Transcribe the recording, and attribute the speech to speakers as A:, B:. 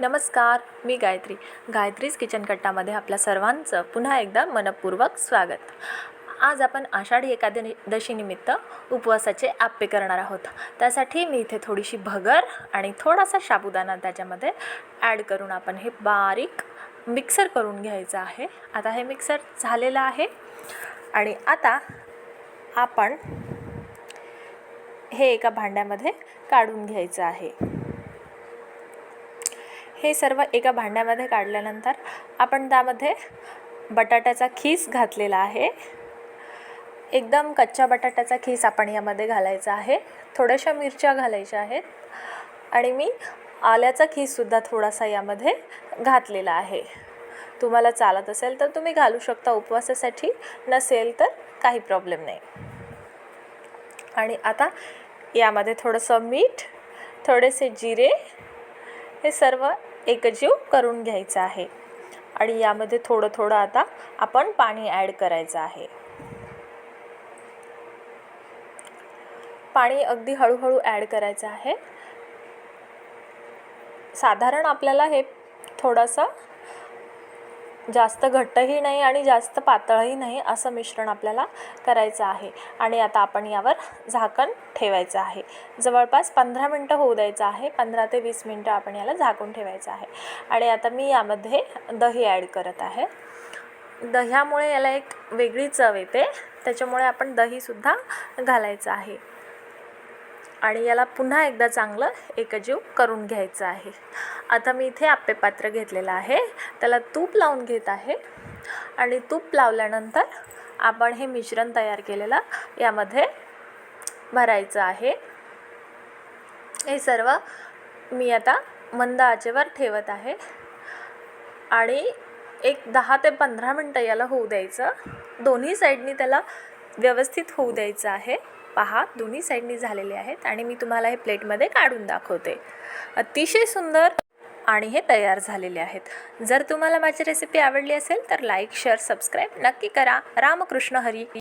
A: नमस्कार, मी गायत्री. गायत्रीज किचन कट्टामध्ये आपल्या सर्वांचं पुन्हा एकदा मनपूर्वक स्वागत. आज आपण आषाढी एकादशीनिमित्त उपवासाचे आप्पे करणार आहोत. त्यासाठी मी इथे थोडीशी भगर आणि थोडासा साबुदाणा त्याच्यामध्ये ॲड करून आपण हे बारीक मिक्सर करून घ्यायचं आहे. आता हे मिक्सर झालेलं आहे आणि आता आपण हे एका भांड्यामध्ये काढून घ्यायचं आहे. हे सर्व एका भांड्यामध्ये काढल्यानंतर आपण त्यामध्ये बटाट्याचा खीस घातलेला आहे. एकदम कच्च्या बटाट्याचा खीस आपण यामध्ये घालायचा आहे. थोड्याशा मिरच्या घालायच्या आहेत आणि मी आल्याचा खीससुद्धा थोडासा यामध्ये घातलेला आहे. तुम्हाला चालत असेल तर तुम्ही घालू शकता उपवासासाठी, नसेल तर काही प्रॉब्लेम नाही. आणि आता यामध्ये थोडंसं मीठ, थोडेसे जिरे, हे सर्व एकजीव करून घ्यायचं आहे. आणि यामध्ये थोडं थोडं आता आपण पाणी ॲड करायचं आहे. पाणी अगदी हळूहळू ॲड करायचं आहे. साधारण आपल्याला हे थोडंसं जास्त घट्टही नाही आणि जास्त पातळही नाही असं मिश्रण आपल्याला करायचं आहे. आणि आता आपण यावर झाकण ठेवायचं आहे. जवळपास 15 मिनटं होऊ द्यायचं आहे. 15 ते 20 मिनटं आपण याला झाकून ठेवायचं आहे. आणि आता मी यामध्ये दही ॲड करत आहे. दह्यामुळे याला एक वेगळी चव येते, त्याच्यामुळे आपण दहीसुद्धा घालायचं आहे. आणि याला पुन्हा एकदा चांगलं एकजीव करून घ्यायचं आहे. आता मी इथे आप्पे पात्र घेतलेलं आहे, त्याला तूप लावून घेत आहे. आणि तूप लावल्यानंतर आपण हे मिश्रण तयार केलेलं यामध्ये भरायचं आहे. हे सर्व मी आता मंद आचेवर ठेवत आहे आणि एक 10 ते 15 मिनटं याला होऊ द्यायचं. दोन्ही साईडनी त्याला व्यवस्थित होऊ द्यायचं आहे. पहा, दोन्ही साईडनी झालेले आहेत आणि मी तुम्हाला हे प्लेटमध्ये काढून दाखवते. अतिशय सुंदर आणि हे तयार झालेले आहेत. जर तुम्हाला माझी रेसिपी आवडली असेल तर लाईक, शेअर, सबस्क्राईब नक्की करा. रामकृष्ण हरी.